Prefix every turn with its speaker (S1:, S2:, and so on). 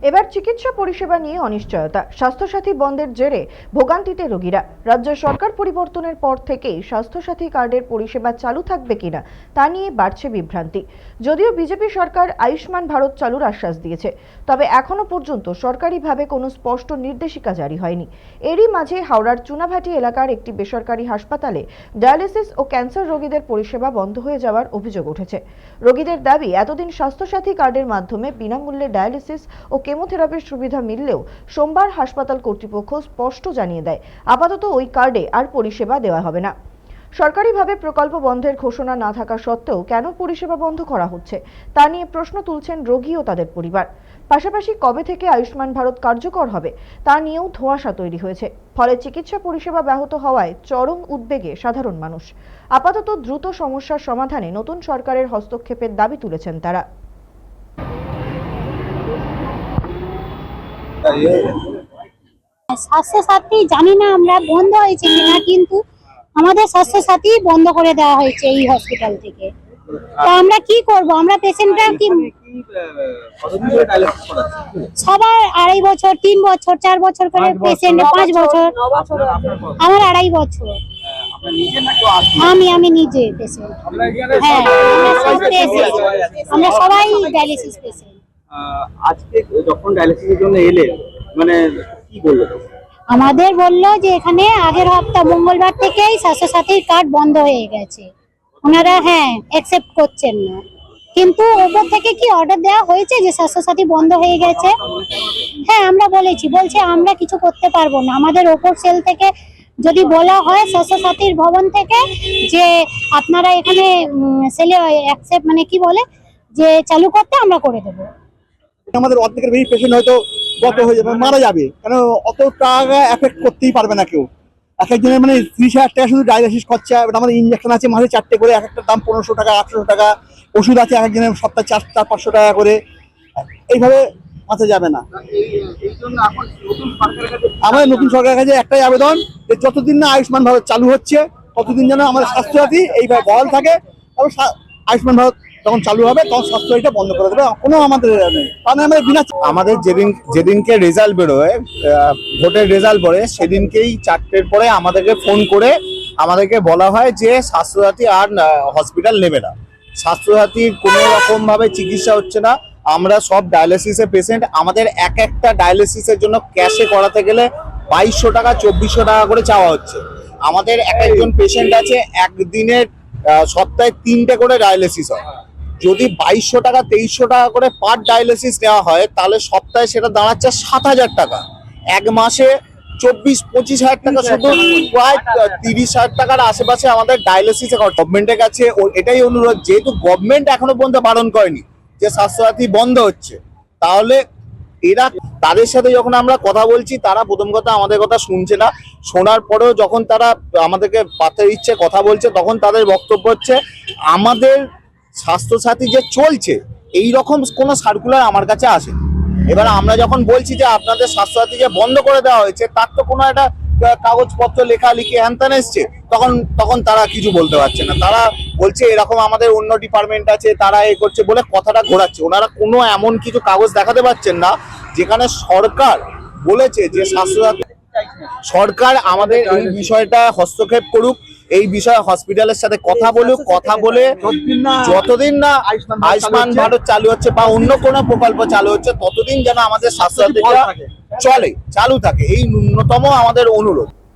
S1: এবার চিকিৎসা পরিষেবা নিয়ে অনিশ্চয়তা। স্বাস্থ্যসাথী বন্ধের জেরে ভোগান্তিতে রোগীরা। রাজ্য সরকার পরিবর্তনের পর থেকেই স্বাস্থ্যসাথী কার্ডের পরিষেবা চালু থাকবে কিনা তা নিয়ে বাড়ছে বিভ্রান্তি। যদিও বিজেপি সরকার আয়ুষ্মান ভারত চালুর আশ্বাস দিয়েছে, তবে এখনো পর্যন্ত সরকারিভাবে কোনো স্পষ্ট নির্দেশিকা জারি হয়নি। এরই মাঝে হাওড়ার চুনাভাটি এলাকার একটি বেসরকারি হাসপাতালে ডায়ালিসিস ও ক্যান্সার রোগীদের পরিষেবা বন্ধ হয়ে যাওয়ার অভিযোগ উঠেছে। রোগীদের দাবি, এতদিন স্বাস্থ্যসাথী কার্ডের মাধ্যমে বিনামূল্যে ডায়ালিসিস ও কেমোথেরাপির সুবিধা মিললেও সোমবার হাসপাতাল কর্তৃপক্ষ স্পষ্ট জানিয়ে দেয়, আপাতত ওই কার্ডে আর পরিষেবা দেওয়া হবে না। সরকারিভাবে প্রকল্প বন্ধের ঘোষণা না থাকা সত্ত্বেও কেন পরিষেবা বন্ধ করা হচ্ছে তা নিয়ে প্রশ্ন তুলছেন রোগী ও তাদের পরিবার। পাশাপাশি কবে থেকে আয়ুষ্মান ভারত কার্যকর হবে তা নিয়েও ধোঁয়াশা তৈরি হয়েছে। ফলে চিকিৎসা পরিষেবা ব্যাহত হওয়ায় চরম উদ্বেগে সাধারণ মানুষ। আপাতত দ্রুত সমস্যার সমাধানে নতুন সরকারের হস্তক্ষেপের দাবি তুলেছেন তারা।
S2: স্বাস্থ্যসাথী জানি না আমরা বন্ধ হয়েছে কিনা, কিন্তু আমাদের স্বাস্থ্যসাথী বন্ধ করে দেওয়া হয়েছে এই হসপিটাল থেকে। তো আমরা কি করব? আমরা পেশেন্টরা কি সবার 2.5 বছর, 3 বছর, 4 বছর করে পেশেন্ট, 5 বছর। আমার 2.5 বছর। আমি নিজে পেশেন্ট। হ্যাঁ, আমরা সবাই ডায়ালিসিস পেশেন্ট।
S3: আজকে যখন ডায়ালিসিসের জন্য এলে মানে কি বললো?
S2: আমাদের বললো যে এখানে আগের হপ্তাহ মঙ্গলবার থেকেই স্বাস্থ্যসাথীর কার্ড বন্ধ হয়ে গেছে। ওনারা অ্যাকসেপ্ট করছেন না, কিন্তু ওপর থেকে কি অর্ডার দেওয়া হয়েছে যে স্বাস্থ্যসাথী বন্ধ হয়ে গেছে? হ্যাঁ, আমরা বলছে আমরা কিছু করতে পারবো না। আমাদের ওপর সেল থেকে যদি বলা হয় স্বাস্থ্যসাথীর ভবন থেকে যে আপনারা এখানে সেলে অ্যাকসেপ্ট কি বলে যে চালু করতে, আমরা করে দেবো।
S4: আমাদের অর্ধেকের বেশি পেশেন্ট হয়তো গত হয়ে যাবে, মারা যাবে, কারণ অত টাকা এফেক্ট করতেই পারবে না কেউ। এক একজনের 30,000 টাকা শুধু ডায়ালিসিস খরচা। আমাদের ইঞ্জেকশন আছে মাসে 4টে করে, এক একটা দাম 1500 টাকা, 800 টাকা। ওষুধ আছে এক একজনের সপ্তাহে 400-500 টাকা করে। এইভাবে মাথা যাবে না। আমাদের নতুন সরকারের কাছে একটাই আবেদন, যে যতদিন না আয়ুষ্মান ভারত চালু হচ্ছে ততদিন যেন আমাদের স্বাস্থ্যসাথী এইভাবে বহাল থাকে। এবং আয়ুষ্মান ভারত যখন চালু হবে তখন স্বাস্থ্যসাথীটা বন্ধ করে দেবে, কোনো আমাদের নেই। কারণ
S5: আমাদের যেদিনকে রেজাল্ট বেরোয়, ভোটের রেজাল্ট পড়ে, সেদিনকেই 4টের পরে আমাদেরকে ফোন করে আমাদেরকে বলা হয় যে স্বাস্থ্যসাথী আর হসপিটাল নেবে না, স্বাস্থ্যসাথীর কোনো রকম ভাবে চিকিৎসা হচ্ছে না। আমরা সব ডায়ালিসিসের পেশেন্ট। আমাদের একটা ডায়ালিসিসের জন্য ক্যাশে করাতে গেলে 2200 টাকা, 2400 টাকা করে চাওয়া হচ্ছে। আমাদের একজন পেশেন্ট আছে, একদিনের সপ্তাহে 3টে করে ডায়ালিসিস হয়। যদি 2200 টাকা, 2300 টাকা করে পার ডায়ালিসিস নেওয়া হয়, তাহলে সপ্তাহে সেটা দাঁড়াচ্ছে 7000 টাকা। এক মাসে 24-25 হাজার টাকা, শুধু প্রায় 30,000 টাকার আশেপাশে আমাদের ডায়ালিসিসে। গভর্নমেন্টের কাছে এটাই অনুরোধ, যেহেতু গভর্নমেন্ট এখনো পর্যন্ত বারণ করেনি যে স্বাস্থ্যসাথী বন্ধ হচ্ছে, তাহলে এরা তাদের সাথে যখন আমরা কথা বলছি, তারা প্রথম কথা আমাদের কথা শুনছে না। শোনার পরেও যখন তারা আমাদেরকে পাতের ইচ্ছে কথা বলছে, তখন তাদের বক্তব্য হচ্ছে আমাদের স্বাস্থ্যসাথী যে চলছে এই রকম কোনো সার্কুলার আমার কাছে আসে। এবার আমরা যখন বলছি যে আপনাদের স্বাস্থ্যসাথী যে বন্ধ করে দেওয়া হয়েছে, তার তো কোনো একটা কাগজপত্র লেখালেখি হ্যানত্যান এসছে, তখন তারা কিছু বলতে পারছে না। তারা বলছে এরকম আমাদের অন্য ডিপার্টমেন্ট আছে, তারা এ করছে বলে কথাটা ঘোরাচ্ছে। ওনারা কোনো এমন কিছু কাগজ দেখাতে পারছেন না যেখানে সরকার বলেছে যে স্বাস্থ্যসাথী। সরকার আমাদের এই বিষয়টা হস্তক্ষেপ করুক, এই বিষয়ে হসপিটালের সাথে কথা বলুক, কথা বলে যতদিন না আয়ুষ্মান ভারত চালু হচ্ছে বা অন্য কোনো প্রকল্প চালু হচ্ছে, ততদিন যেন আমাদের স্বাস্থ্যসাথীটা চালু থাকে। এই ন্যূনতম আমাদের অনুরোধ।